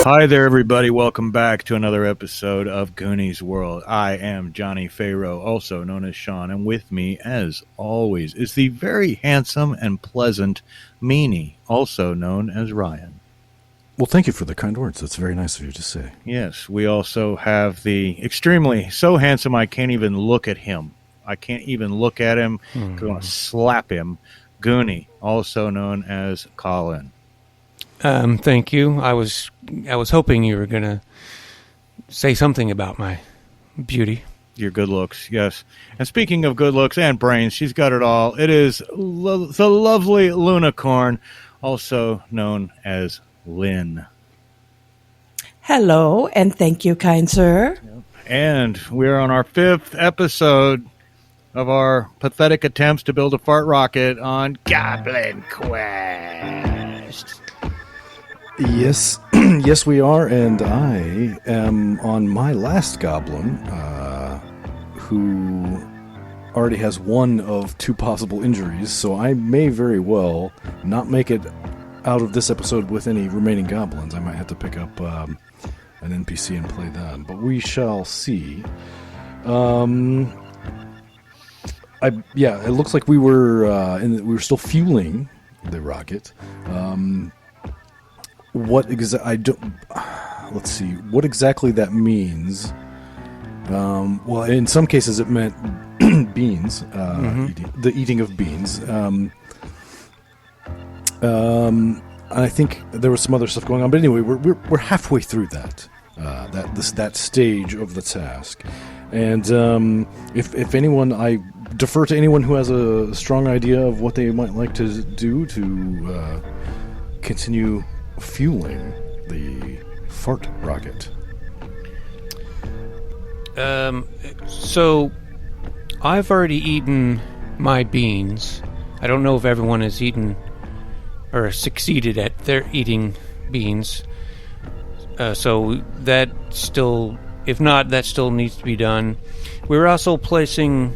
Hi there, everybody. Welcome back to another episode of Goonies World. I am Johnny Pharaoh, also known as Sean, and with me, as always, is the very handsome and pleasant Meanie, also known as Ryan. Well, thank you for the kind words. That's very nice of you to say. Yes, we also have the extremely so handsome I can't even look at him. I can't even look at him because I want to slap him. Goonie, also known as Colin. Thank you. I was hoping you were going to say something about my beauty. Your good looks, yes. And speaking of good looks and brains, she's got it all. It is the lovely Lunicorn, also known as Lynn. Hello, and thank you, kind sir. And we're on our 5th episode of our pathetic attempts to build a fart rocket on Goblin Quest. Yes, yes, we are, and I am on my last goblin, who already has one of 2 possible injuries, so I may very well not make it out of this episode with any remaining goblins. I might have to pick up an NPC and play that, but we shall see. It looks like we were we were still fueling the rocket. What exactly that means. Well, in some cases it meant beans, the eating of beans. I think there was some other stuff going on, but anyway, we're halfway through that stage of the task. And if anyone, I defer to anyone who has a strong idea of what they might like to do to continue fueling the fart rocket. So I've already eaten my beans. I don't know if everyone has eaten or succeeded at their eating beans. So that still, if not, that still needs to be done. We're also placing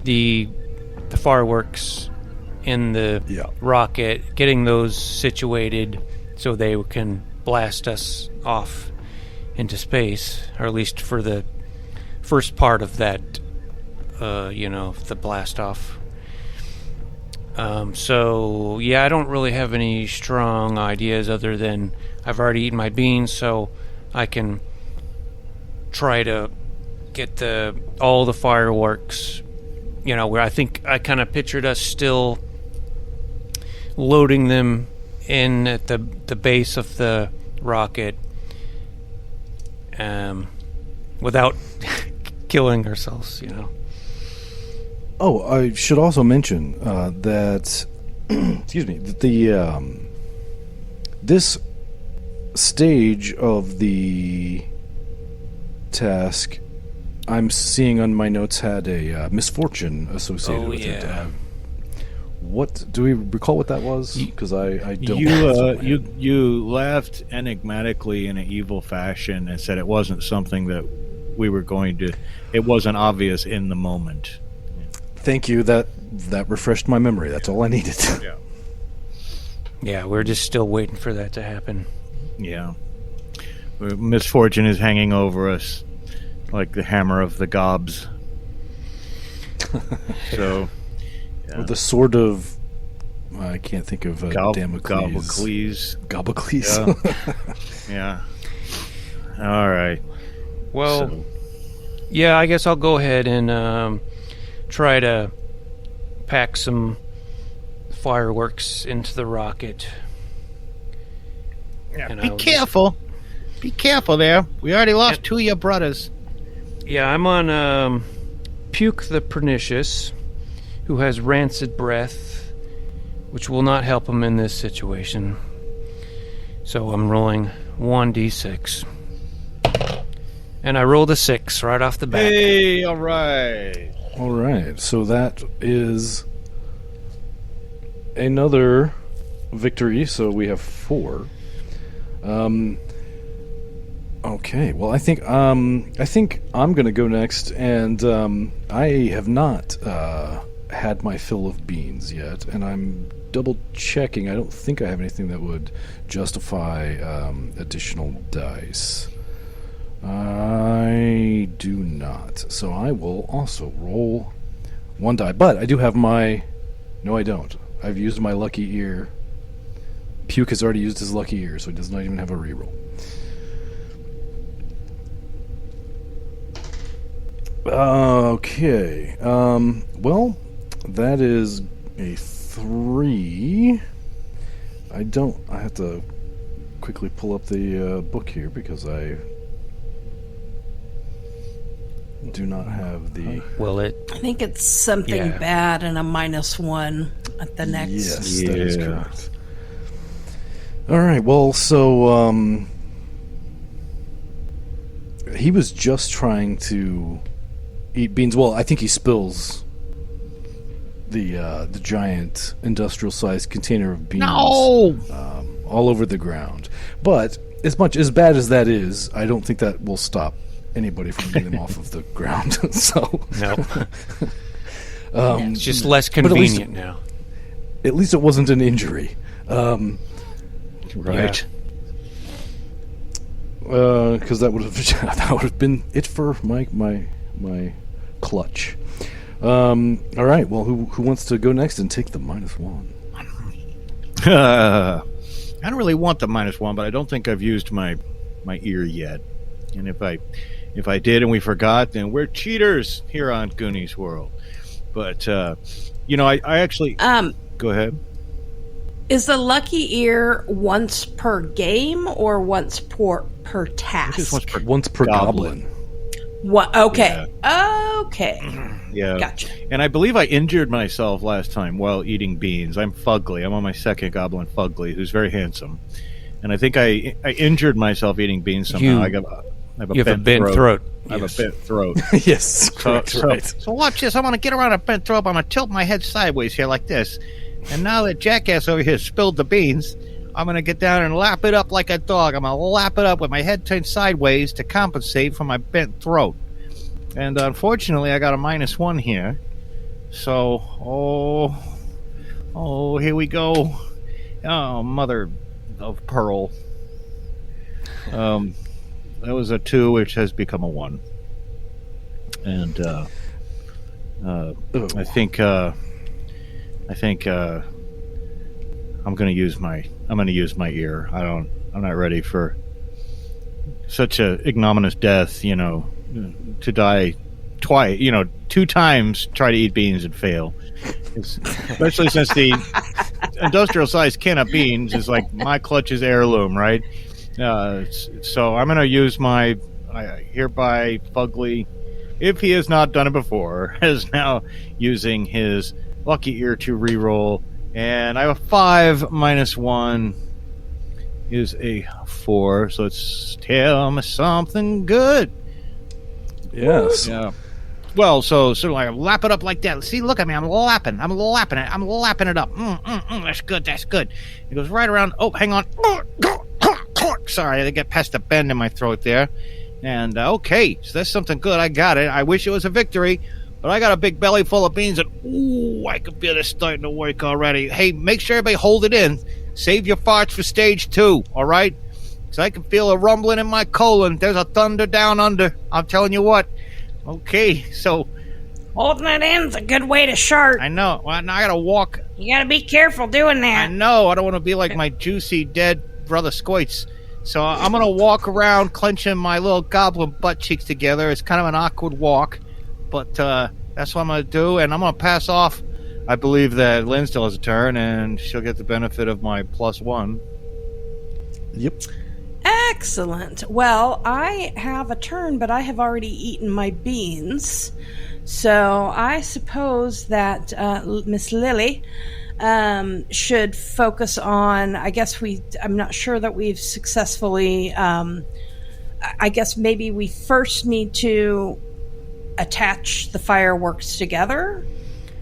the fireworks in the rocket, getting those situated so they can blast us off into space, or at least for the first part of that, the blast off. So, yeah, I don't really have any strong ideas other than I've already eaten my beans, so I can try to get all the fireworks, where I think I kind of pictured us still loading them in at the base of the rocket, without killing ourselves, Oh, I should also mention that, excuse me, that this stage of the task, I'm seeing on my notes, had a misfortune associated with it. What do we recall what that was? Because I don't. You laughed enigmatically in an evil fashion and said it wasn't something that we were going to. It wasn't obvious in the moment. Thank you. That refreshed my memory. That's all I needed. Yeah, we're just still waiting for that to happen. Yeah, misfortune is hanging over us like the hammer of the gobs. So. Yeah. Or the sword of, I can't think of Damocles. Goblicles. Yeah. All right. Well, yeah, I guess I'll go ahead and try to pack some fireworks into the rocket. Yeah, be careful. Be careful there. We already lost 2 of your brothers. Yeah, I'm on Puke the Pernicious, who has rancid breath, which will not help him in this situation. So I'm rolling 1d6. And I rolled a 6 right off the bat. Hey, all right. All right, so that is another victory, so we have 4. Okay, well, I think I'm going to go next, and I have not had my fill of beans yet, and I'm double checking. I don't think I have anything that would justify additional dice. I do not. So I will also roll one die. But I do have my... No, I don't. I've used my lucky ear. Puke has already used his lucky ear, so he does not even have a reroll. Okay. Well, that is a 3. I have to quickly pull up the book here because I do not have the... Will it? I think it's something bad and a -1 at the next. Yes, that is correct. All right, well, so he was just trying to eat beans. Well, I think he spills the giant industrial-sized container of beans all over the ground. But as bad as that is, I don't think that will stop anybody from getting them off of the ground. So no, it's just less convenient now. At least it wasn't an injury, right? Because that would have been it for my clutch. All right. Well, who wants to go next and take the -1? I don't really want the -1, but I don't think I've used my ear yet. And if I did and we forgot, then we're cheaters here on Goonies World. But I actually go ahead. Is the lucky ear once per game or once per task? Once per goblin. What? Okay. Yeah. Okay. Yeah. Gotcha. And I believe I injured myself last time while eating beans. I'm Fugly. I'm on my second goblin, Fugly, who's very handsome. And I think I injured myself eating beans somehow. I have a bent throat. I have a bent throat. Yes, correct. Right. So watch this. I'm going to get around a bent throat. I'm going to tilt my head sideways here like this. And now that jackass over here spilled the beans, I'm going to get down and lap it up like a dog. I'm going to lap it up with my head turned sideways to compensate for my bent throat. And unfortunately, I got a -1 here. So, here we go. Oh, mother of pearl. That was a 2, which has become a 1. And I think I'm going to use my ear. I'm not ready for such a ignominious death, to die twice, 2 times, try to eat beans and fail. Especially since the industrial-sized can of beans is like my clutch's heirloom, right? So I'm going to use my hereby Fugly, if he has not done it before, is now using his lucky ear to reroll, and I have a 5 -1 is a 4. So let's tell me something good. Yes. Yeah. Well, so like lap it up like that. See, look at me. I'm lapping it. I'm lapping it up. That's good. That's good. It goes right around. Oh, hang on. Sorry, I got past the bend in my throat there. And okay, so that's something good. I got it. I wish it was a victory, but I got a big belly full of beans, and I can feel this starting to work already. Hey, make sure everybody hold it in. Save your farts for stage 2, all right? Because I can feel a rumbling in my colon. There's a thunder down under. I'm telling you what. Okay, so holding it in's a good way to shart. I know. Well, now I gotta walk. You gotta be careful doing that. I know. I don't want to be like my juicy dead brother Scoits. So I'm gonna walk around clenching my little goblin butt cheeks together. It's kind of an awkward walk, but that's what I'm gonna do. And I'm gonna pass off. I believe that Lynn still has a turn, and she'll get the benefit of my +1. Yep. Excellent. Well, I have a turn, but I have already eaten my beans. So I suppose that Miss Lily should focus on, I'm not sure that we've successfully, I guess maybe we first need to attach the fireworks together,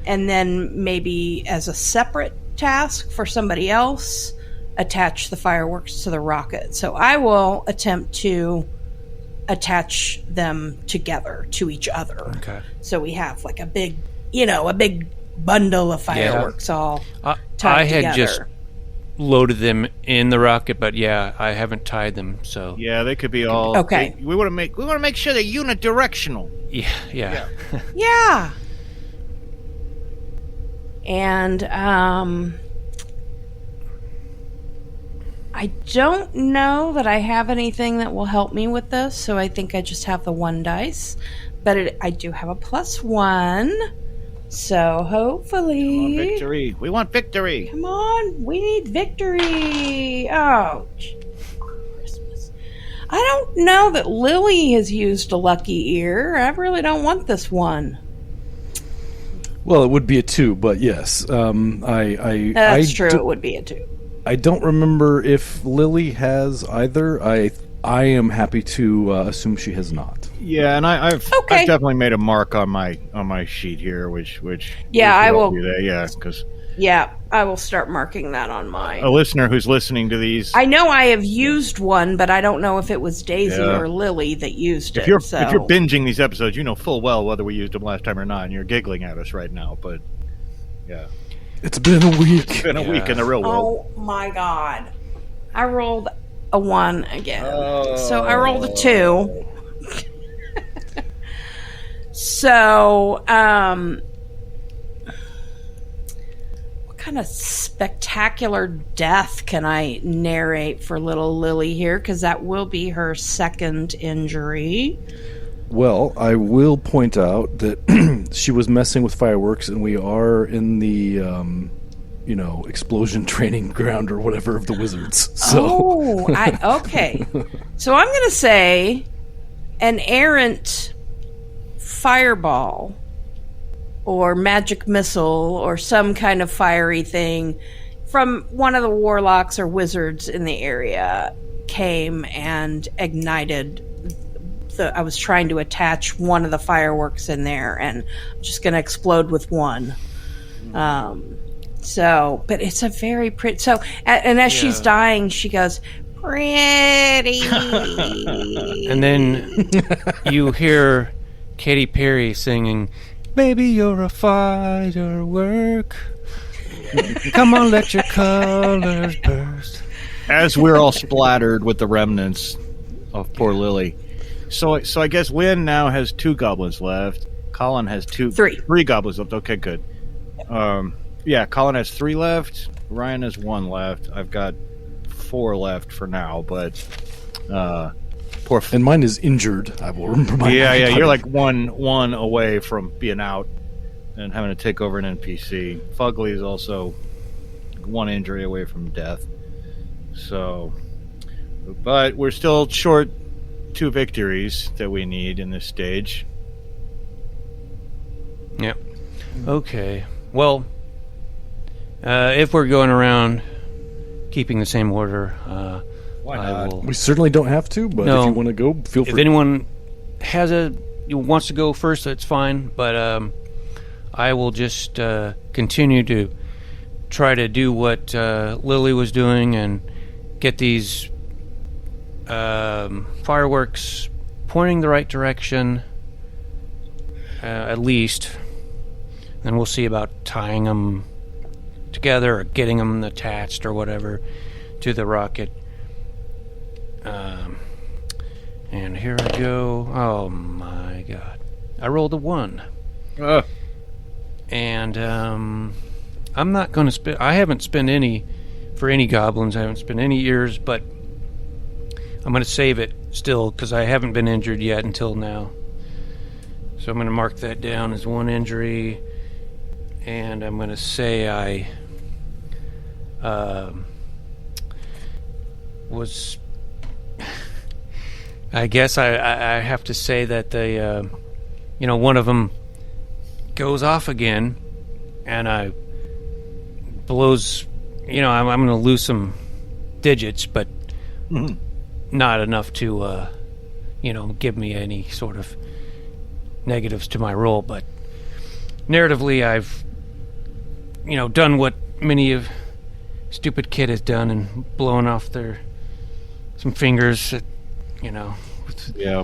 and then maybe as a separate task for somebody else, attach the fireworks to the rocket. So I will attempt to attach them together to each other. Okay. So we have like a big bundle of fireworks all tied I had together. just loaded them in the rocket, but yeah, I haven't tied them. So Yeah, they could be all Okay. We want to make sure they're unidirectional. yeah. Yeah. And I don't know that I have anything that will help me with this, so I think I just have the 1 dice. But I do have a +1, so hopefully... Come on, victory. We want victory. Come on, we need victory. Oh, Christmas. I don't know that Lily has used a lucky ear. I really don't want this one. Well, it would be a 2, but yes. That's true. It would be a 2. I don't remember if Lily has either. I am happy to assume she has not. Yeah, and I've Okay. definitely made a mark on my sheet here, which Yeah, I will- do that. Yeah, because Yeah, I will start marking that on mine. a listener who's listening to these, I know I have used one, but I don't know if it was Daisy Yeah. or Lily that used if it. you're so. binging these episodes, you know full well whether we used them last time or not, and you're giggling at us right now. But yeah, It's been a week. it's been a week in the real world. Oh my god. I rolled a 1 again. Oh. So I rolled a 2. So, what kind of spectacular death can I narrate for little Lily here? Because that will be her second injury. Well, I will point out that she was messing with fireworks, and we are in the, explosion training ground or whatever of the wizards. So, Okay. So I'm going to say an errant fireball or magic missile or some kind of fiery thing from one of the warlocks or wizards in the area came and ignited I was trying to attach one of the fireworks in there, and I'm just going to explode with one. But it's a very pretty. So, and as she's dying, she goes, "Pretty." And then you hear Katy Perry singing, "Baby, you're a firework. Come on, let your colors burst." As we're all splattered with the remnants of poor Lily. So I guess Wynn now has 2 goblins left. Colin has 3 goblins left. Okay, good. Yeah, Colin has 3 left. Ryan has 1 left. I've got 4 left for now, but poor. and mine is injured. I will remember. Yeah. You're like one away from being out and having to take over an NPC. Fugly is also 1 injury away from death. So, but we're still short 2 victories that we need in this stage. Yep. Okay. Well, if we're going around keeping the same order, Why I not? will. We certainly don't have to, but No. if you want to go, feel If free. anyone wants to go first, that's fine. But I will just continue to try to do what Lily was doing and get these fireworks pointing the right direction, at least. Then we'll see about tying them together or getting them attached or whatever to the rocket. And here I go. Oh my god. I rolled a 1. And I'm not going to spend... I haven't spent any for any goblins. I haven't spent any ears, but I'm going to save it still because I haven't been injured yet until now. So I'm going to mark that down as 1 injury. And I'm going to say I was... I guess I have to say that the one of them goes off again, and I blows. I'm going to lose some digits, but not enough to give me any sort of negatives to my roll. But narratively, I've done what many of stupid kid has done and blown off some fingers. Yeah.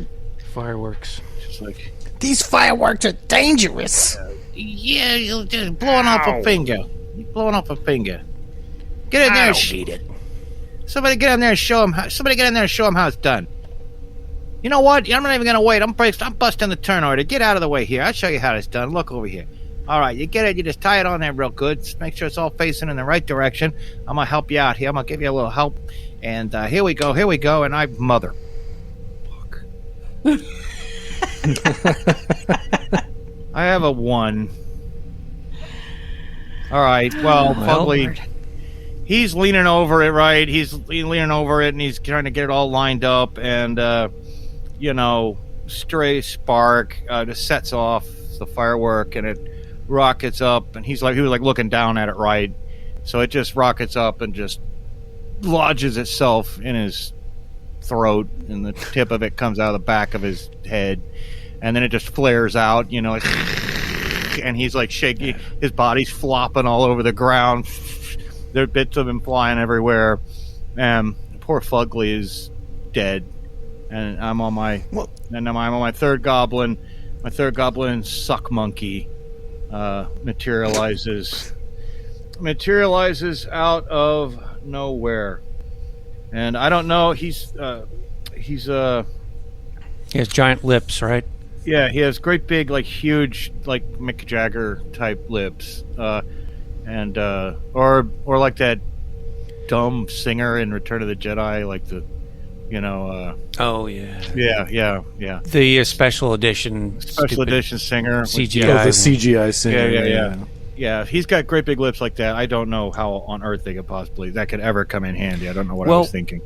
fireworks. She's like, These fireworks are dangerous. yeah, you're just blowing off a finger. You're blowing off a finger. Get in there. I don't need it. Somebody get in there and show him. Somebody get in there and show him how it's done. You know what? I'm not even gonna wait. I'm busting the turn order. Get out of the way here. I'll show you how it's done. Look over here. All right, you get it. You just tie it on there real good. Just make sure it's all facing in the right direction. I'm gonna help you out here. I'm gonna give you a little help. And here we go. Here we go. And I mother. Fuck. I have a 1. All right. Well, Fugly. He's leaning over it, right? He's leaning over it, and he's trying to get it all lined up, and stray spark just sets off the firework, and it rockets up, and he was like looking down at it, right? So it just rockets up and just lodges itself in his throat, and the tip of it comes out of the back of his head, and then it just flares out, like, and he's like shaky. His body's flopping all over the ground. There are bits of him flying everywhere, and poor Fugly is dead. And I'm on my third goblin. My third goblin, Suck Monkey, materializes out of nowhere, and I don't know. He has giant lips, right? Yeah, he has great big, like huge, like Mick Jagger type lips. And or like that dumb singer in Return of the Jedi, like the, oh yeah, yeah. The special edition singer, CGI. The CGI singer. Yeah. He's got great big lips like that. I don't know how on earth that could ever come in handy. I don't know what I was thinking.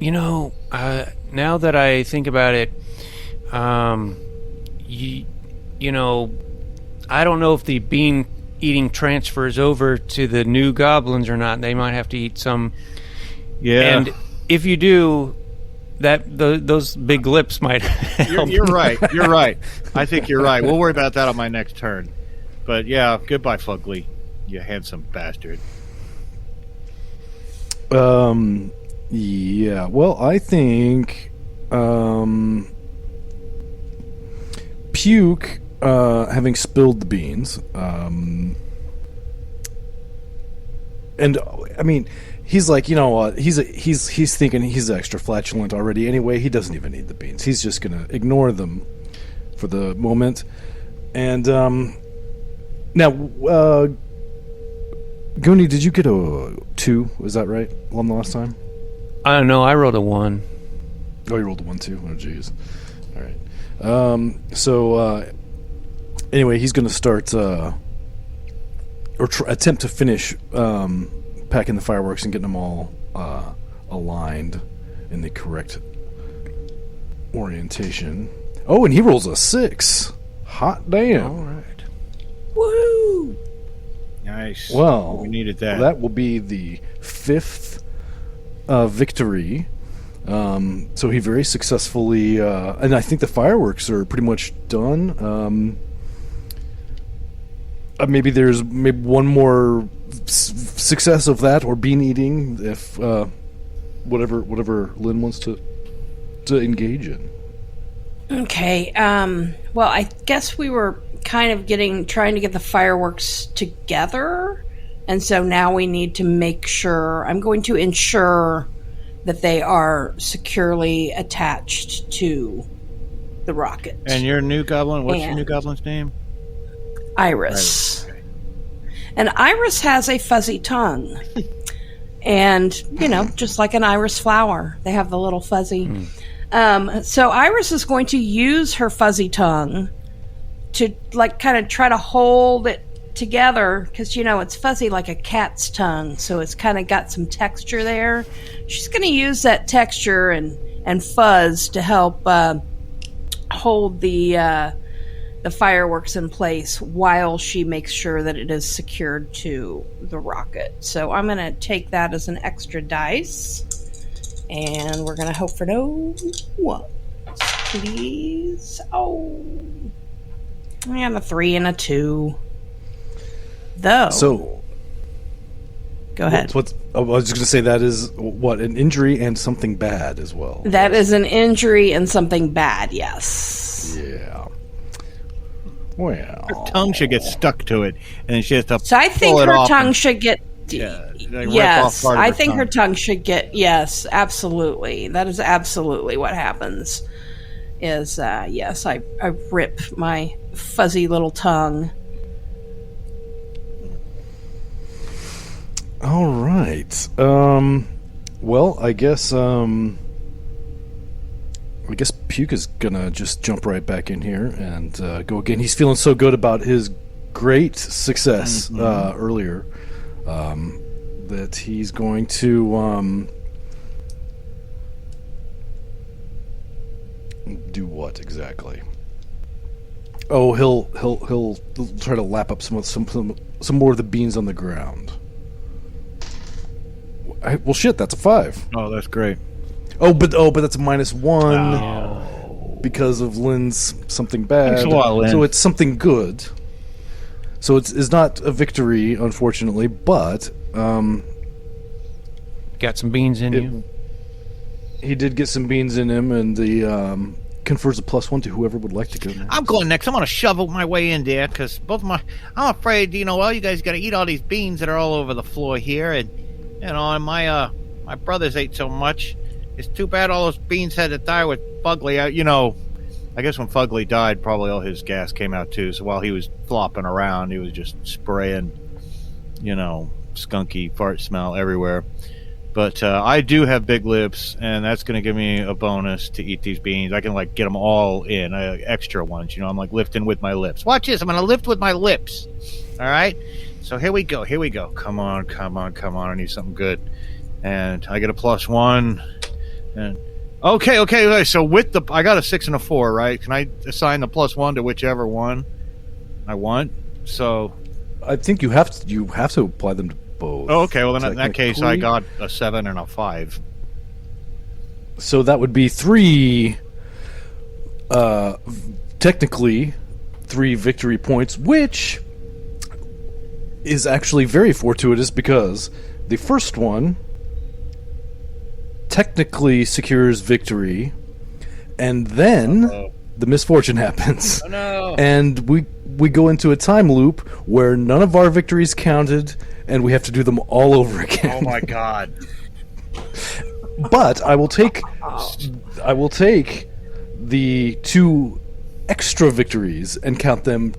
Now that I think about it, I don't know if the bean eating transfers over to the new goblins or not. They might have to eat some. Yeah. And if you do, those big lips might help. You're right. You're right. I think you're right. We'll worry about that on my next turn. But yeah, goodbye, Fugly, you handsome bastard. Yeah. Well, I think Puke, having spilled the beans, and I mean, he's like, you know what? He's thinking he's extra flatulent already. Anyway, he doesn't even need the beans. He's just gonna ignore them for the moment. And now, Goonie, did you get a 2? Was that right? On the last time? I don't know. I rolled a 1. Oh, you rolled a 1 too. Oh, jeez. All right. So anyway, he's going to start attempt to finish packing the fireworks and getting them all aligned in the correct orientation. Oh, and he rolls a 6. Hot damn! All right. Woo! Nice. Well, we needed that. That will be the 5th victory. So he very successfully, and I think the fireworks are pretty much done. Maybe there's one more success of that, or bean eating, if whatever Lynn wants to engage in. Okay. Well, I guess we were kind of trying to get the fireworks together, and so now we need to make sure. I'm going to ensure that they are securely attached to the rocket. And your new goblin, what's your new goblin's name? Iris. Okay. And Iris has a fuzzy tongue. And, just like an iris flower, they have the little fuzzy. So Iris is going to use her fuzzy tongue to, kind of try to hold it together, because, it's fuzzy like a cat's tongue, so it's kind of got some texture there. She's going to use that texture and fuzz to help hold the fireworks in place while she makes sure that it is secured to the rocket. So I'm going to take that as an extra dice, and we're going to hope for no ones, please. Oh, I have a 3 and a 2. Though. So, Go ahead. I was just going to say that is what, an injury and something bad as well. That is an injury and something bad. Yes. Yeah. Well, Her tongue should get stuck to it, and then she has to. So I think pull it her off tongue and- should get. Yeah, like rip off Yes, part of I her think her tongue. tongue should get. Yes, absolutely. That is absolutely what happens. Is yes, I rip my fuzzy little tongue. all right. Well, I guess Puke is gonna just jump right back in here and go again. He's feeling so good about his great success earlier that he's going to do what exactly? Oh, he'll try to lap up some more of the beans on the ground. Well, shit, that's a 5. Oh, that's great. Oh, but that's a -1 because of Lynn's something bad. Thanks a lot, Lynn. So it's something good. So it's not a victory, unfortunately, but Got some beans in you. he did get some beans in him, and the confers a +1 to whoever would like to go next. I'm going next. I'm going to shovel my way in there because I'm afraid, you guys got to eat all these beans that are all over the floor here, and and my brothers ate so much. It's too bad all those beans had to die with Fugly. I guess when Fugly died, probably all his gas came out too. So while he was flopping around, he was just spraying, skunky fart smell everywhere. But I do have big lips, and that's going to give me a bonus to eat these beans. I can get them all in, extra ones. I'm lifting with my lips. Watch this. I'm going to lift with my lips. All right. So here we go. Come on. I need something good, and I get a +1. And okay. So I got a 6 and a 4, right? Can I assign the +1 to whichever one I want? So I think you have to apply them to both. Oh, okay. Well, then in that case, I technically. got a 7 and a 5. So that would be 3. Technically, 3 victory points, which is actually very fortuitous because the first one technically secures victory, and then the misfortune happens. Oh, no. And we go into a time loop where none of our victories counted, and we have to do them all over again. Oh my God. But I will take the 2 extra victories and count them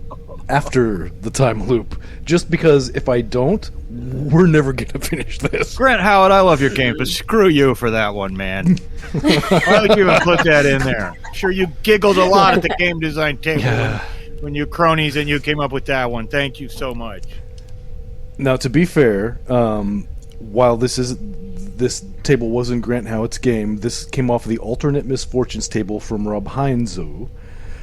after the time loop, just because if I don't, we're never gonna finish this. Grant Howard, I love your game, but screw you for that one, man. Why would you even put that in there? Sure, you giggled a lot at the game design table when you cronies and you came up with that one. Thank you so much. Now, to be fair, while this table wasn't Grant Howitt's game, this came off of the alternate misfortunes table from Rob Heinzo.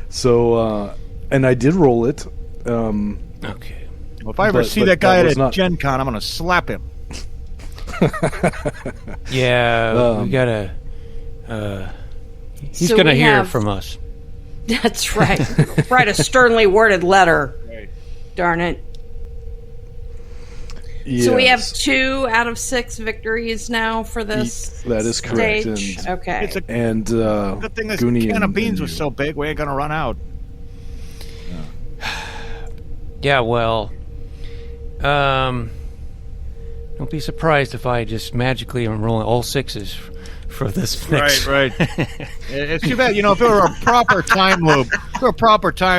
So, and I did roll it. Okay. Well, if I ever see but that guy that at was a not- Gen Con, I'm going to slap him. Yeah, we gotta. He's So gonna we hear have- from us. That's right. Write a sternly worded letter. Right. Darn it. So we have Yes. 2 out of 6 victories now for this. That is correct. stage. Okay. It's a And good thing this Goonie can of and beans was you. so big, we ain't going to run out. Yeah, well, don't be surprised if I just magically am rolling all 6s for this next. Right. It's too bad, if it were a proper time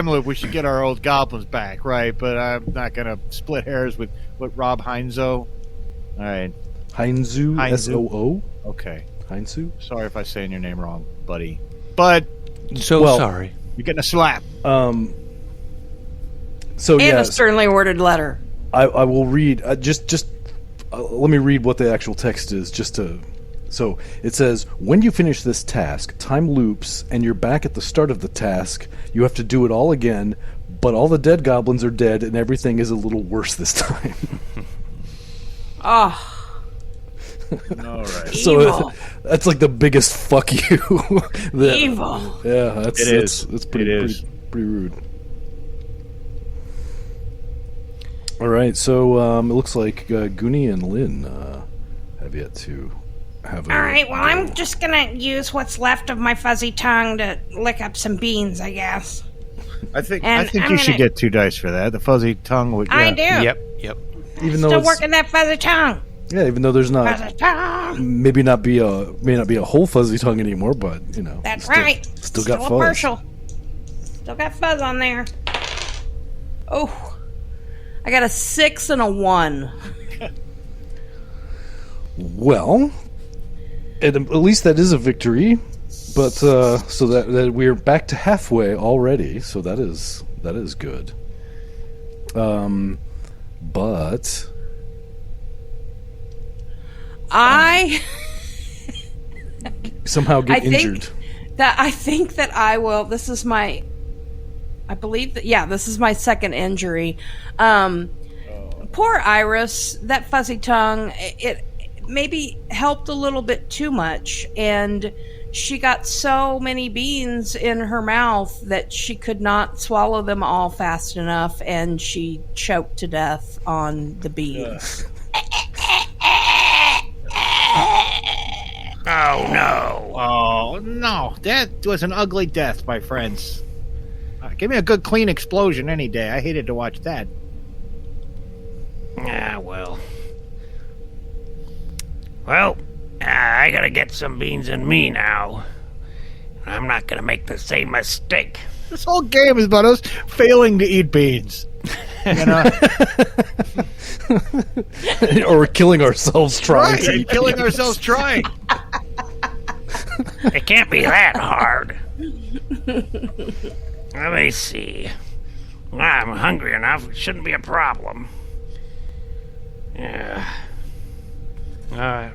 loop, we should get our old goblins back, right? But I'm not going to split hairs with Rob Heinzo. All right. Heinzu, Heinzu. S-O-O? Okay. Heinzu? Sorry if I'm saying your name wrong, buddy. But So Well- sorry. you're getting a slap. So And a yes, sternly worded letter. I will read. Just let me read what the actual text is. So it says, when you finish this task, time loops, and you're back at the start of the task. You have to do it all again, but all the dead goblins are dead, and everything is a little worse this time. Oh, All right. So evil. that's like the biggest fuck you. that- Evil. Yeah, that's It is. That's pretty, It is. pretty rude. All right, so it looks like Goonie and Lynn have yet to have a All right, well, go. I'm just gonna use what's left of my fuzzy tongue to lick up some beans, I guess. I think And you I'm should gonna- get 2 dice for that. The fuzzy tongue would. I Yeah. do. Yep. Even though Still it's, working that fuzzy tongue. yeah, even though there's not Fuzzy tongue. may not be a whole fuzzy tongue anymore, but you know, That's still, right. Still got a fuzz. partial. Still got fuzz on there. Oh, I got a 6 and a 1. Well, at least that is a victory, but so that we're back to halfway already. So that is good. But I somehow get I think- injured. I think that I will. This is my. I believe that. Yeah, this is my second injury. Poor Iris. That fuzzy tongue. It maybe helped a little bit too much, and she got so many beans in her mouth that she could not swallow them all fast enough, and she choked to death on the beans. Oh no! Oh no, that was an ugly death, my friends. Give me a good clean explosion any day. I hated to watch that. Ah, well. Well, I gotta get some beans in me now. I'm not gonna make the same mistake. This whole game is about us failing to eat beans. You know, Or killing ourselves trying to right? eat Killing ourselves trying. It can't be that hard. Let me see. I'm hungry enough. It shouldn't be a problem. Yeah. I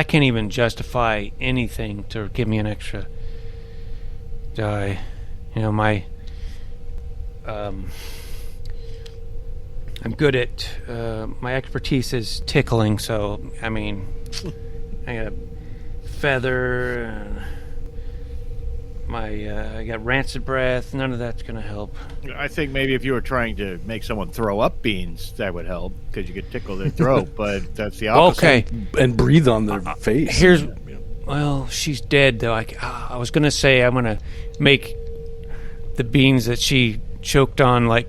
can't even justify anything to give me an extra die. You know, I'm good at, my expertise is tickling, so, I mean, I got a feather, I got rancid breath, none of that's gonna help. I think maybe if you were trying to make someone throw up beans, that would help because you could tickle their throat. But that's the opposite. Okay, and breathe on their face. well, she's dead, though. I was gonna say I'm gonna make the beans that she choked on, like,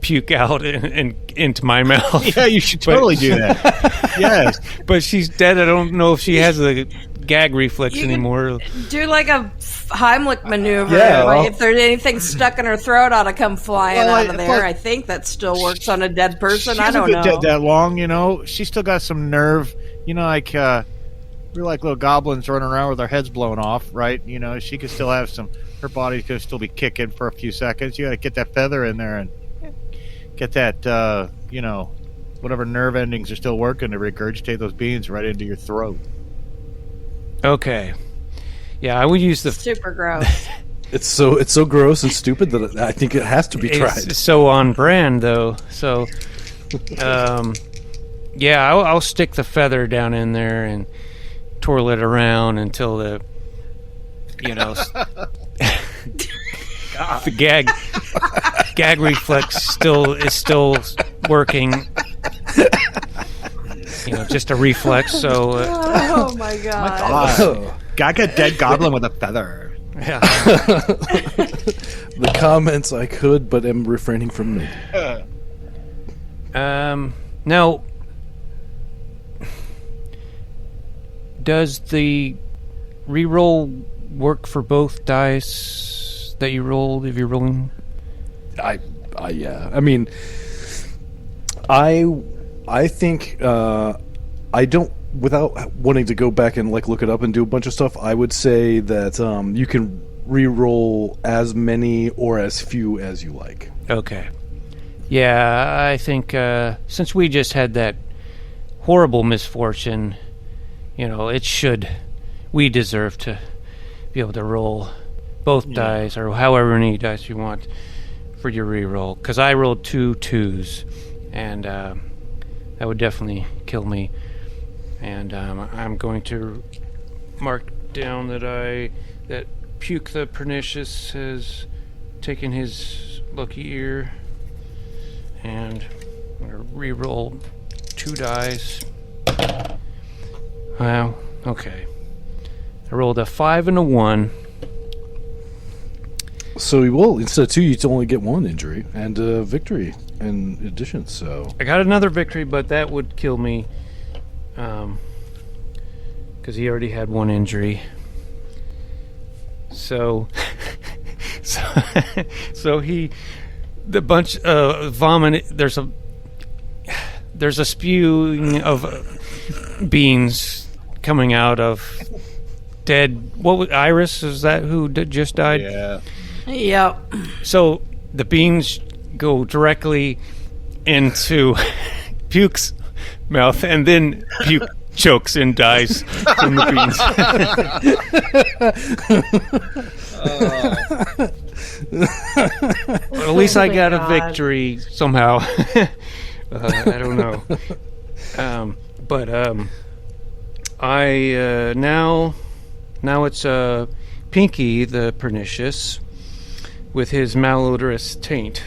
puke out and into my mouth. Yeah, you should totally do that. Yes. But she's dead. I don't know if she has a gag reflex You can anymore. Do like a Heimlich maneuver. Yeah, like well- if there's anything stuck in her throat, ought to come flying Well, out of there. plus- I think that still works on a dead person. She I hasn't don't been know. dead that long, you know. She's still got some nerve. You know, like we're like little goblins running around with our heads blown off, right? You know, she could still have some. Her body's gonna still be kicking for a few seconds. You got to get that feather in there and get that, you know, whatever nerve endings are still working to regurgitate those beans right into your throat. Okay. Yeah, I would use the. Super gross. It's so gross and stupid that I think it has to be tried. It's so on brand, though. So, yeah, I'll stick the feather down in there and twirl it around until the, you know, the gag reflex is still working. You know, just a reflex. So, Oh my god. Oh. Got a dead goblin with a feather. yeah. The comments I could, but am refraining from making. Now, does the reroll work for both dice that you rolled if you're rolling? Yeah. I mean, I think I don't. Without wanting to go back and like look it up and do a bunch of stuff, I would say that you can re-roll as many or as few as you like. Okay. Yeah, I think since we just had that horrible misfortune, you know, we deserve to be able to roll both dice or however many dice you want for your re-roll. Because I rolled 2 2s, and that would definitely kill me. And I'm going to mark down that Puke the Pernicious has taken his lucky ear, and I'm gonna re-roll 2 dice. Wow. Okay. I rolled a 5 and a 1. So you will, instead of 2, you only get 1 injury and victory in addition. So I got another victory, but that would kill me. Because he already had 1 injury. So, so the bunch vomit. There's a spewing of beans coming out of dead. What was Iris? Is that who just died? Yeah. Yep. So the beans go directly into Puke's mouth, and then Puke chokes and dies from the beans. Well, at least I got a victory somehow. I don't know. But I now it's Pinky the Pernicious with his malodorous taint.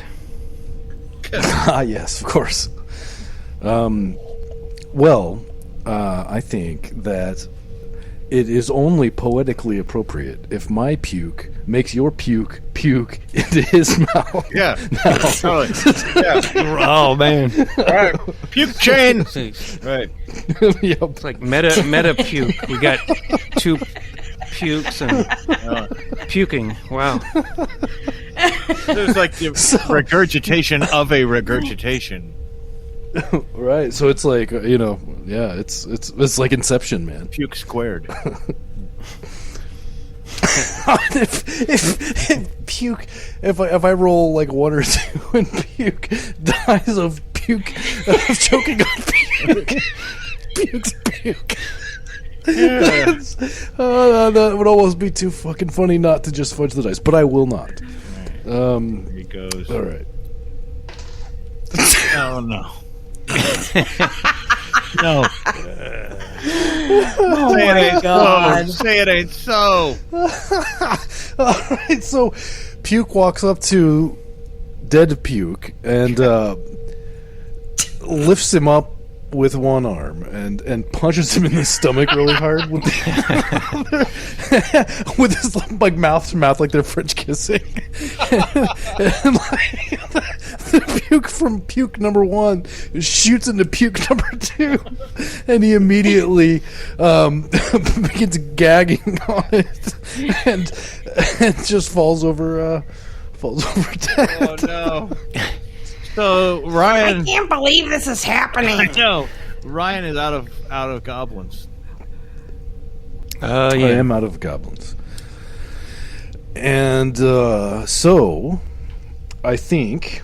yes, of course. I think that it is only poetically appropriate if my puke makes your puke into his mouth. Yeah. Totally. Yeah. Oh man! All right. Puke chain. Right. Yep. It's like meta puke. We got 2 pukes and puking. Wow. There's like the regurgitation of a regurgitation. Right. So it's like it's like Inception, man. Puke squared. if I roll like 1 or 2 and puke dies of choking on puke. Puke's puke. Yeah. That would almost be too fucking funny not to just fudge the dice, but I will not. Here he goes. All right. Oh no. No. Oh my god. Say it ain't so. All right, so Puke walks up to dead Puke and lifts him up with one arm and punches him in the stomach really hard with with his like mouth to mouth like they're French kissing. and like, the Puke from Puke number 1 shoots into Puke number 2, and he immediately begins gagging on it and just falls over dead. Oh no. So Ryan, I can't believe this is happening. I know. Ryan is out of goblins. Yeah. I am out of goblins. And so I think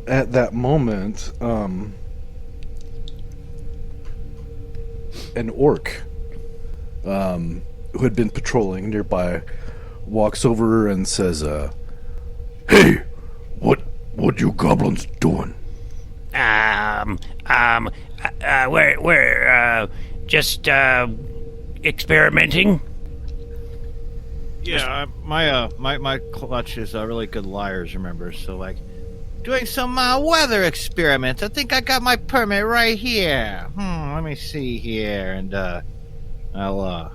at that moment an orc who had been patrolling nearby walks over and says, "Hey, what you goblins doing?" We're just experimenting. Yeah, my clutch is really good liars. Remember, so like doing some weather experiments. I think I got my permit right here. Let me see here, and I'll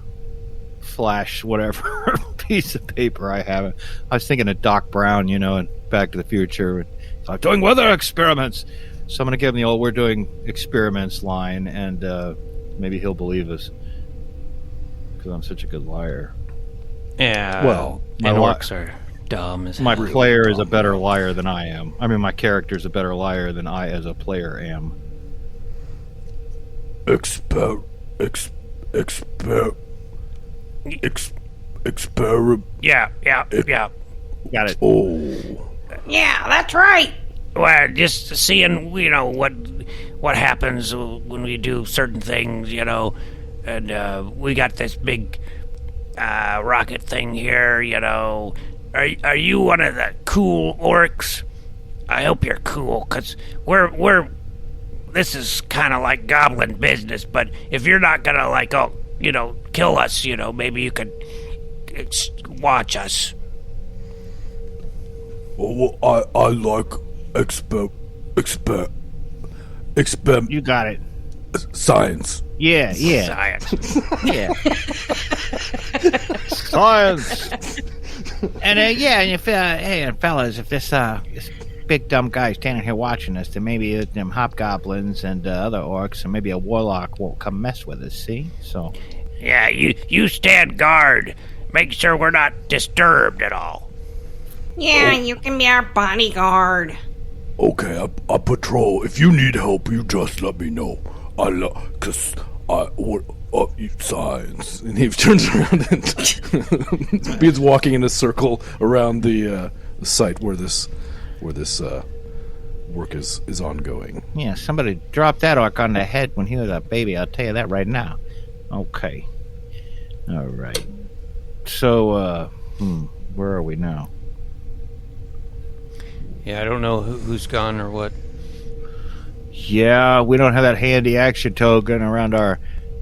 flash whatever piece of paper I have. I was thinking of Doc Brown, and Back to the Future. I'm doing weather experiments. So I'm going to give him the old "we're doing experiments" line, and maybe he'll believe us because I'm such a good liar. Yeah. Well, and orcs are dumb as My hell. player is a better liar than I am. I mean, my character is a better liar than I, as a player, am. Experiment. Yeah. Got it. Oh. Yeah, that's right. Well, just seeing, what happens when we do certain things, and we got this big rocket thing here, Are you one of the cool orcs? I hope you're cool, because we're this is kind of like goblin business, but if you're not gonna, kill us, maybe you could watch us. Well, I like Expert You got it. science. Yeah. Science. Yeah. Science. And and fellas, if this big dumb guy standing here watching us, then maybe them hobgoblins and other orcs, and maybe a warlock won't come mess with us. See? So. Yeah, you stand guard. Make sure we're not disturbed at all. Yeah, you can be our bodyguard. Okay, I patrol. If you need help, you just let me know. Science. And he turns around and begins walking in a circle around the site where this work is ongoing. Yeah, somebody dropped that orc on the head when he was a baby. I'll tell you that right now. Okay. All right. So, where are we now? Yeah, I don't know who's gone or what. Yeah, we don't have that handy action token around our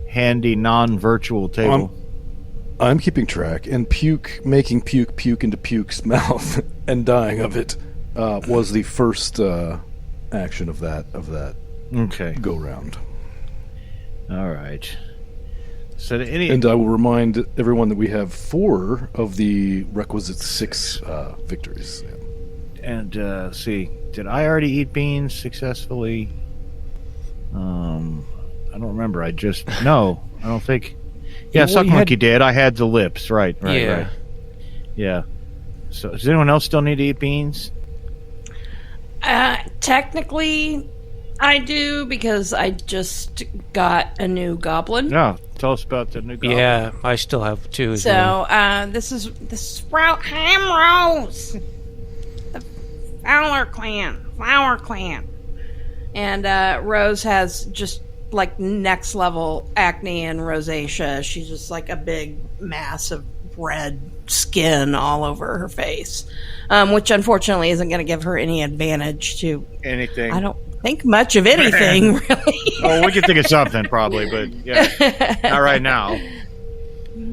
handy non-virtual table. I'm keeping track, and making puke into Puke's mouth and dying of it was the first action of that Okay. go round. All right. So And I will remind everyone that we have 4 of the requisite 6 victories. Yeah. And see, did I already eat beans successfully? I don't remember. No, I don't think. Yeah, Well, Suckmonkey did. I had the lips. Right. Yeah. Right. Yeah. So does anyone else still need to eat beans? Technically, I do because I just got a new goblin. No. Tell us about the new goblin. Yeah, I still have 2 as well. So this is Hamrose. The Flower Clan. And Rose has just like next level acne and rosacea. She's just like a big mass of red skin all over her face, which unfortunately isn't going to give her any advantage to Anything. I don't think much of anything, really. Oh, we can think of something probably, but yeah, not right now.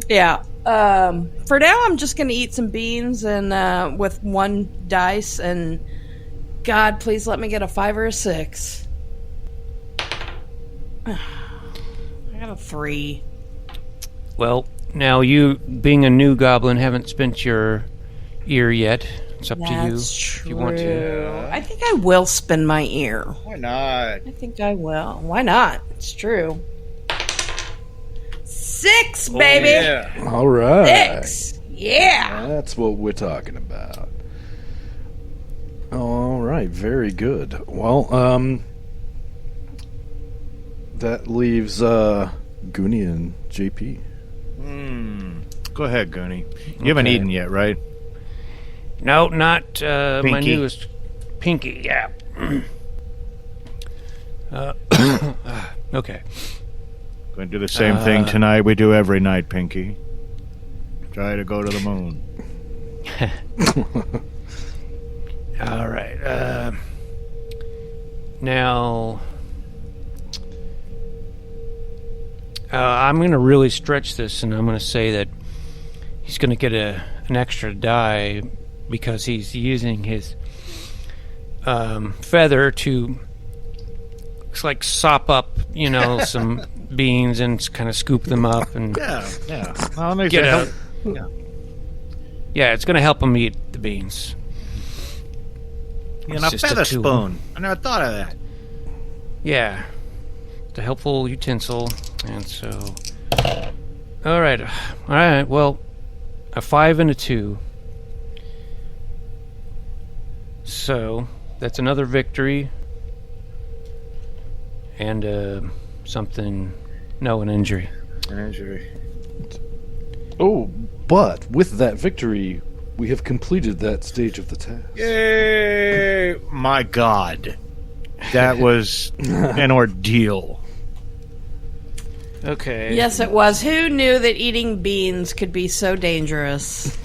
Yeah. For now, I'm just going to eat some beans and with 1 dice, and God, please let me get a 5 or a 6. I got a 3. Well, now you, being a new goblin, haven't spent your ear yet. It's up to you if you want to. I think I will spin my ear. Why not? I think I will. Why not? It's true. 6, baby. Yeah. All right. 6. Yeah. That's what we're talking about. All right, very good. Well, that leaves Goonie and JP. Go ahead, Goonie. You haven't eaten yet, right? No, not my Pinky. newest Pinky. Yeah. Okay. Going to do the same thing tonight we do every night, Pinky. Try to go to the moon. All right. Now, I'm going to really stretch this, and I'm going to say that he's going to get an extra die because he's using his feather to, looks like, sop up, some beans and kind of scoop them up and Yeah. Well, let me get say, a. Yeah, it's going to help him eat the beans. a It's just a feather tool. spoon. I never thought of that. Yeah, it's a helpful utensil, and so. All right. Well, a 5 and a 2. So that's another victory, and something. No, an injury. Oh, but with that victory, we have completed that stage of the task. Yay! My God. That was an ordeal. Okay. Yes, it was. Who knew that eating beans could be so dangerous?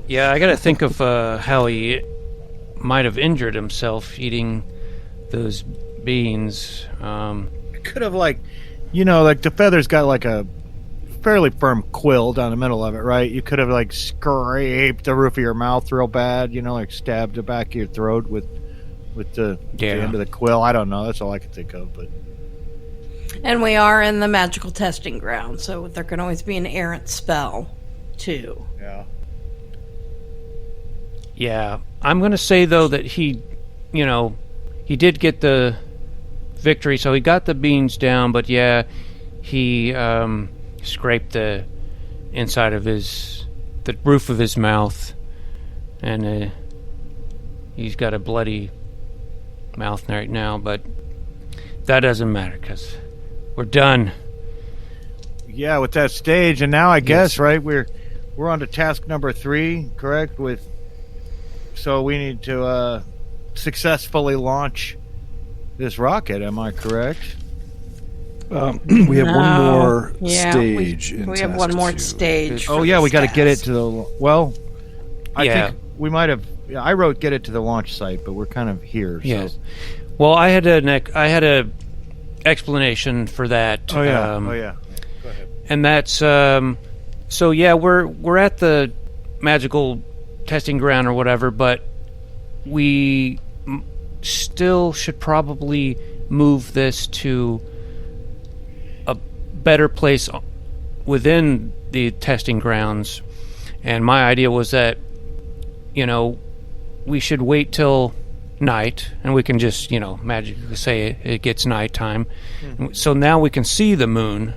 Yeah, I got to think of how he might have injured himself eating those beans. Could have, the feather's got like a fairly firm quill down the middle of it, right? You could have, scraped the roof of your mouth real bad, stabbed the back of your throat with with the end of the quill. I don't know. That's all I can think of. But And we are in the magical testing ground, so there can always be an errant spell, too. yeah. Yeah. I'm going to say, though, that he did get the victory, so he got the beans down, but yeah, he scraped the inside of the roof of his mouth, and he's got a bloody mouth right now, but that doesn't matter because we're done. Yeah, with that stage, and now I guess right we're on to task number 3, correct? So we need to successfully launch this rocket. Am I correct? We have one more Yeah, stage. we have one more stage. Oh for yeah, this we got to get it task. to the. Well, I Yeah. think we might have. Yeah, I wrote get it to the launch site, but we're kind of here. Yes. So. Well, I had a explanation for that. Oh yeah. Go ahead. And that's so yeah, we're at the magical testing ground or whatever, but we still should probably move this to a better place within the testing grounds. And my idea was that we should wait till night, and we can just magically say it gets nighttime. Mm-hmm. So now we can see the moon.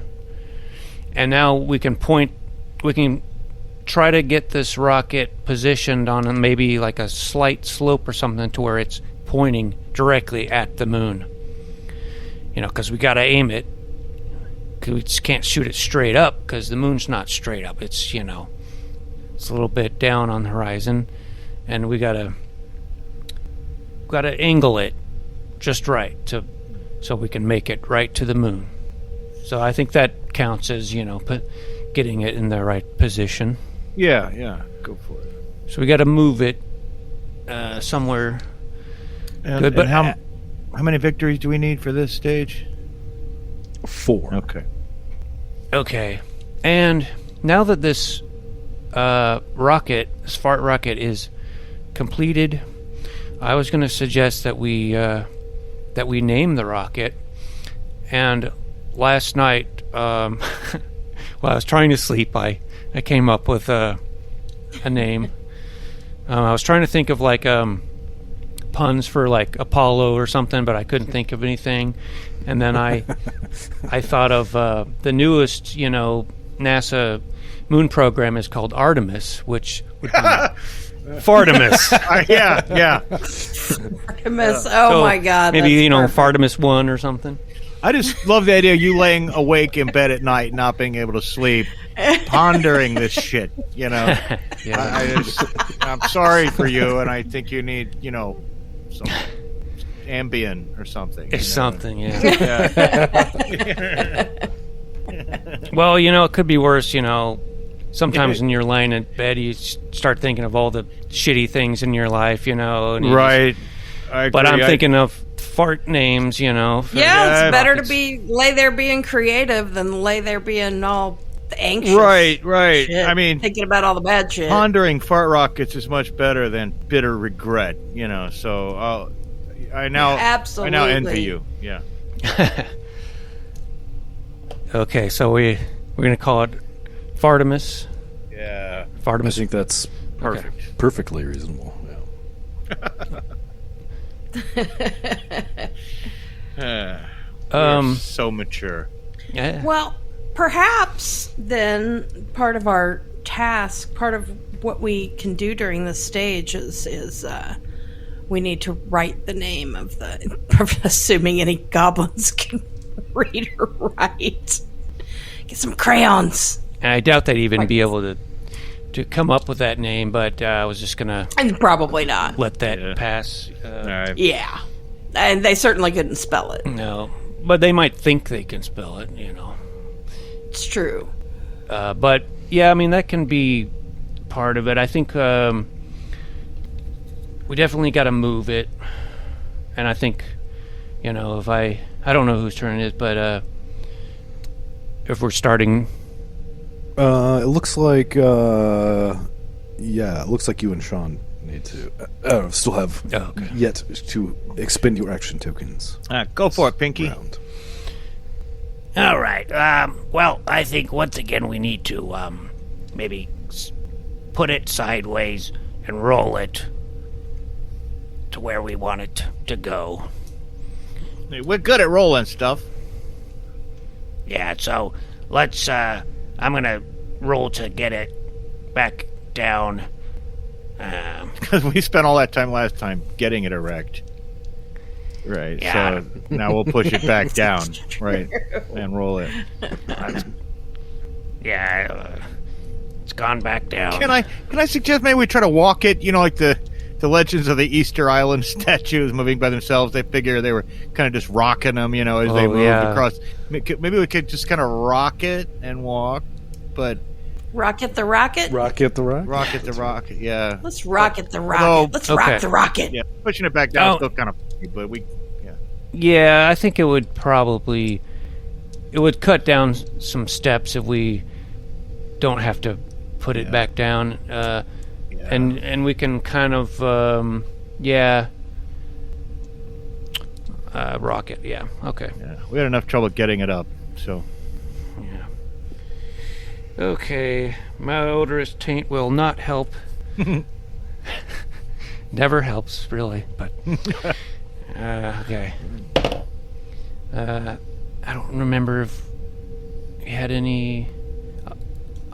And now we can try to get this rocket positioned on maybe like a slight slope or something to where it's pointing directly at the moon. Because we got to aim it. 'Cause we just can't shoot it straight up because the moon's not straight up. It's, it's a little bit down on the horizon. And we got to angle it just right so we can make it right to the moon. So I think that counts as, getting it in the right position. Yeah, go for it. So we got to move it somewhere. Good, but how many victories do we need for this stage? 4. Okay. And now that this rocket, this fart rocket, is completed, I was going to suggest that we name the rocket. And last night, while I was trying to sleep, I came up with a name. I was trying to think of like puns for like Apollo or something, but I couldn't think of anything. And then I thought of the newest, NASA moon program is called Artemis, which would be Fartimus. Yeah. Artemis. Oh my God. Maybe that's perfect. Fartimus 1 or something. I just love the idea of you laying awake in bed at night, not being able to sleep, pondering this shit. Yeah. I'm sorry for you, and I think you need, some Ambien or something. It's something, yeah. Well, it could be worse. Sometimes when you're laying in bed, you start thinking of all the shitty things in your life. And Right. But I'm thinking of fart names, Yeah, it's better to lay there being creative than lay there being all anxious. Right. Shit, I mean, thinking about all the bad shit. pondering fart rockets is much better than bitter regret. So I now envy you. Yeah. Okay, so we're gonna call it Fartimus. Yeah. I Fartimus. think that's Perfect. perfectly reasonable. We're so mature. Yeah. Well, perhaps then part of our task, part of what we can do during this stage is we need to write the name of the, assuming any goblins can read or write. Get some crayons. And I doubt they'd even be able to come up with that name, but I was just gonna And probably not. let that pass. All right. Yeah. And they certainly couldn't spell it. No, but they might think they can spell it. It's true. But yeah, I mean that can be part of it. I think we definitely got to move it, and I think if I don't know whose turn it is, but if we're starting, It looks like it looks like you and Sean need to still have yet to expend your action tokens. Go for it, Pinky. Round. All right. Well, I think once again we need to maybe put it sideways and roll it to where we want it to go. We're good at rolling stuff. Yeah, so let's, I'm gonna roll to get it back down. Because we spent all that time last time getting it erect. Right, Yeah. so now we'll push it back down, right, and roll it. It's gone back down. Can I suggest maybe we try to walk it, like the legends of the Easter Island statues moving by themselves? They figure they were kind of just rocking them, as they moved across. Maybe we could just kind of rock it and walk, but... Rocket the rocket? Rocket the rocket? Rocket the rocket, yeah. Let's rocket the rocket. Although- Let's rock the rocket. Yeah, pushing it back down is still kind of funny, but Yeah, I think it would probably... It would cut down some steps if we don't have to put it back down. And we can kind of... rocket, yeah, okay. Yeah, we had enough trouble getting it up, so... Yeah. Okay, my odorous taint will not help. Never helps, really, but... okay. I don't remember if we had any...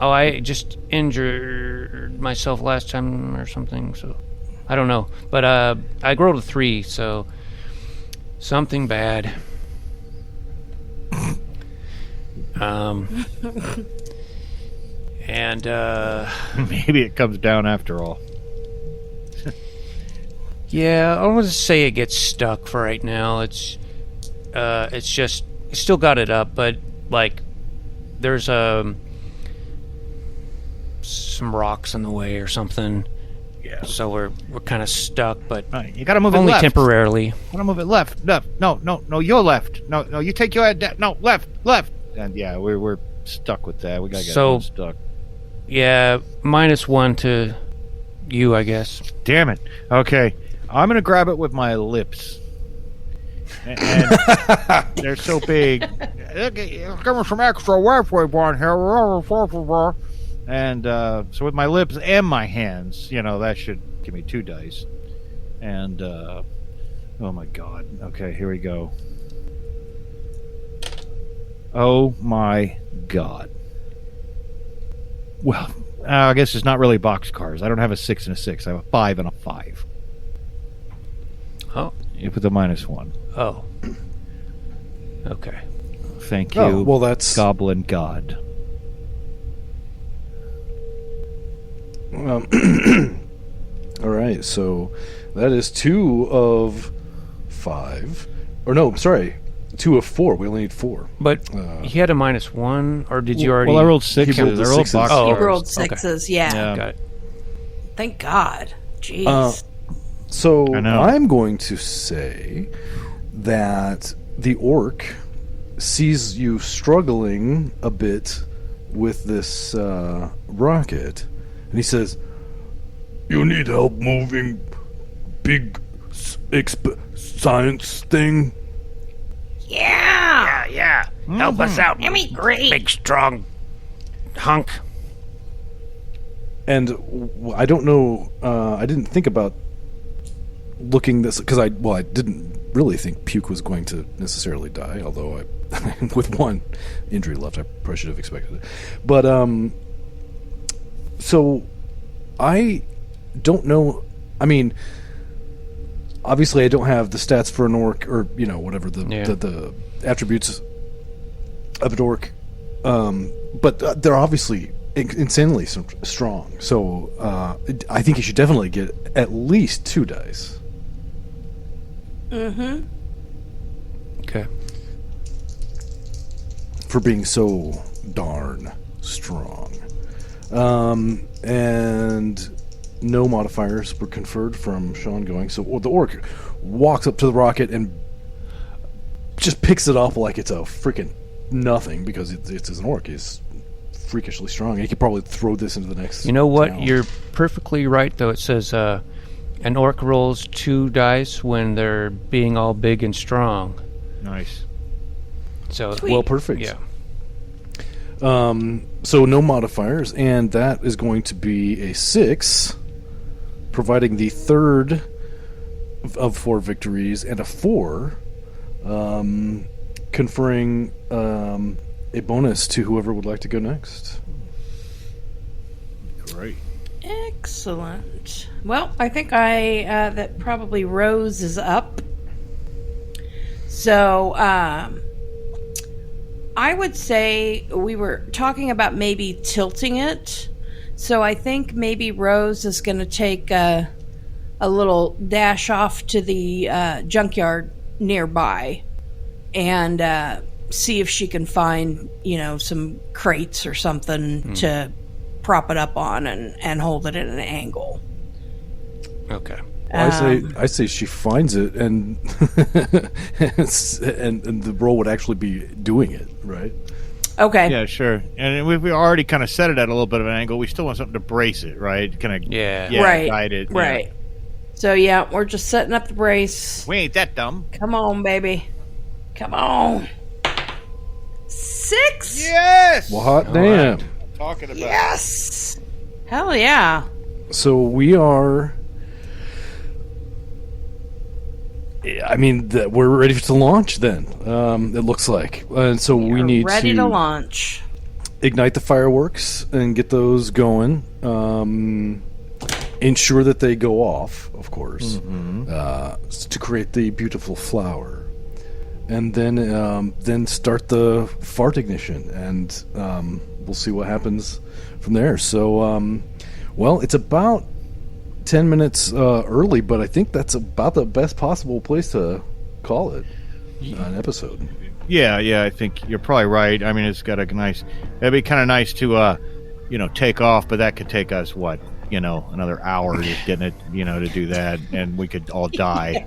Oh, I just injured myself last time or something, so... I don't know. But I rolled a 3, so... Something bad. And maybe it comes down after all. yeah, I want to say it gets stuck for right now. It's just still got it up, but like there's some rocks in the way or something. Yeah. So we're kind of stuck, but Right, you gotta move it only left. temporarily. You gotta move it left. No, you're left. No, you take your head down. No, left. And yeah, we're stuck with that. We gotta get it stuck. Yeah, -1 to you, I guess. Damn it. Okay, I'm gonna grab it with my lips. And they're so big. Coming from extra halfway born here. And so with my lips and my hands, that should give me 2 dice. And oh my god. Okay, here we go. Oh my god. Well, I guess it's not really boxcars. I don't have a 6 and a 6. I have a 5 and a 5. Oh. You put the -1. Oh. Okay. Thank you. Oh, well, that's... Goblin God. All right, so that is 2 of 5. Or no, sorry, 2 of 4. We only need 4. But he had a -1, or did you already... Well, I rolled 6s. He rolled the I rolled 6s. box Oh, He cars. rolled 6s, yeah. Got it. Thank God. Jeez. So I know. I'm going to say that the orc sees you struggling a bit with this rocket, and he says, "You need help moving big science thing?" Yeah. Help us out. That'd be great. Big, strong hunk. And I don't know. I didn't think about looking this because I didn't really think Puke was going to necessarily die. Although with 1 injury left, I probably should have expected it. But so I don't know. I mean, obviously, I don't have the stats for an orc, or whatever the attributes of an orc. But they're obviously insanely strong. So I think you should definitely get at least 2 dice. Mm-hmm. Okay. For being so darn strong. And no modifiers were conferred from Sean going. So the orc walks up to the rocket and just picks it up like it's a freaking nothing, because it's an orc. He's freakishly strong. He could probably throw this into the next You know what? town. You're perfectly right, though. It says An orc rolls 2 dice when they're being all big and strong. Nice. So Well, perfect. Yeah. So no modifiers, and that is going to be a 6, providing the third of 4 victories, and a 4, conferring a bonus to whoever would like to go next. Great. Excellent. Well, I think that probably Rose is up. So, I would say we were talking about maybe tilting it. So I think maybe Rose is going to take a little dash off to the junkyard nearby and see if she can find, some crates or something to prop it up on and hold it at an angle. Okay. I say she finds it, and and the roll would actually be doing it, right? Okay. Yeah, sure. And we already kind of set it at a little bit of an angle. We still want something to brace it, right? Kind of right. guide it. Right. Yeah. So yeah, we're just setting up the brace. We ain't that dumb. Come on, baby. Come on. 6? Yes. Well, hot damn! Right. Talking about. Yes. Hell yeah. So we are. I mean, we're ready to launch. Then it looks like, and so we need ready to launch. Ignite the fireworks and get those going. Ensure that they go off, of course, to create the beautiful flower, and then start the fart ignition, and we'll see what happens from there. So, well, it's about 10 minutes early, but I think that's about the best possible place to call it an episode. Yeah, I think you're probably right. I mean, it's got a nice. It'd be kind of nice to, take off, but that could take us another hour just getting it, to do that, and we could all die.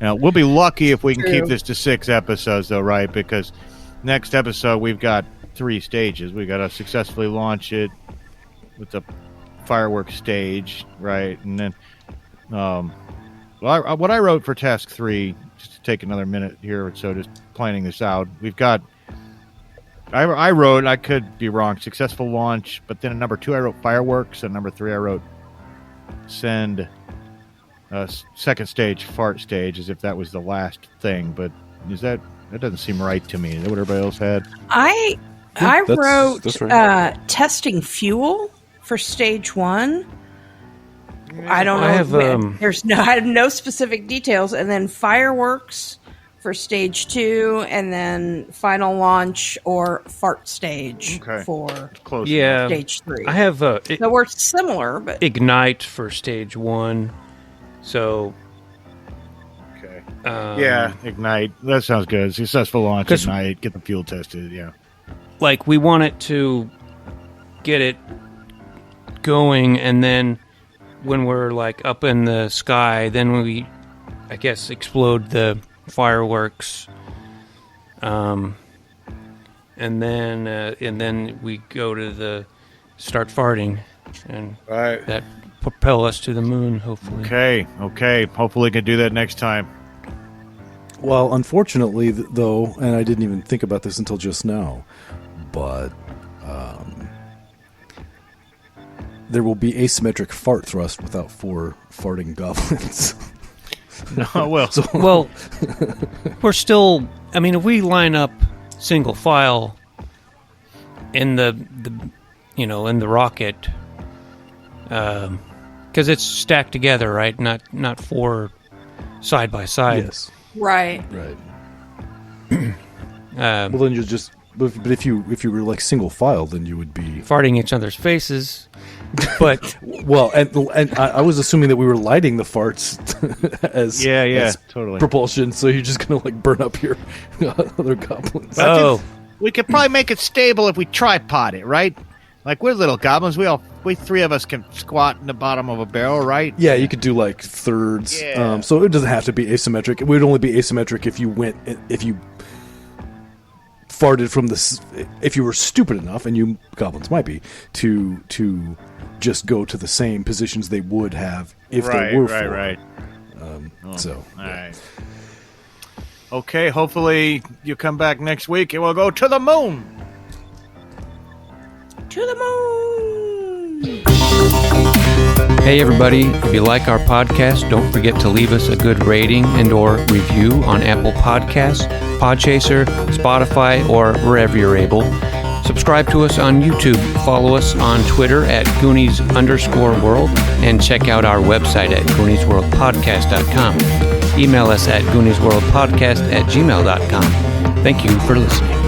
We'll be lucky if we can keep this to 6 episodes, though, right? Because next episode we've got 3 stages. We got to successfully launch it with the fireworks stage, right? And then, what I wrote for task 3, just to take another minute here or so, just planning this out. We've got. I wrote, I could be wrong, successful launch, but then at number 2 I wrote fireworks, and number 3 I wrote send second stage, fart stage, as if that was the last thing. But that doesn't seem right to me. Is that what everybody else had? I wrote that's right. Testing fuel for stage 1. I don't know. I have I have no specific details, and then fireworks for stage 2, and then final launch or fart stage for Close stage 3. I have so we're similar, but ignite for stage 1. So ignite. That sounds good. Successful launch, ignite, get the fuel tested. Yeah, like we want it to get it going, and then when we're like up in the sky, then we, I guess, explode the fireworks, and then we go to the start farting, and that propel us to the moon, hopefully. Okay. Hopefully we can do that next time. Well, unfortunately, though, and I didn't even think about this until just now, but there will be asymmetric fart thrust without 4 farting goblins. No, well, well, we're still. I mean, if we line up single file in the in the rocket, because it's stacked together, right? Not 4 side by side. Yes. Right. Well, then you just. But if you were like single file, then you would be farting each other's faces. But well, and I was assuming that we were lighting the farts as totally propulsion. So you're just gonna like burn up your other goblins. We could probably make it stable if we tripod it, right? Like we're little goblins. We 3 of us can squat in the bottom of a barrel, right? Yeah, you could do like thirds. Yeah. So it doesn't have to be asymmetric. It would only be asymmetric if you farted from this. If you were stupid enough, and you goblins might be, to just go to the same positions they would have if there were four. Right. So, all right. Okay, hopefully you come back next week and we'll go to the moon. To the moon! Hey everybody, if you like our podcast, don't forget to leave us a good rating and or review on Apple Podcasts, Podchaser, Spotify, or wherever you're able. Subscribe to us on YouTube, follow us on Twitter at Goonies_world, and check out our website at GooniesWorldPodcast.com. Email us at GooniesWorldPodcast@gmail.com. Thank you for listening.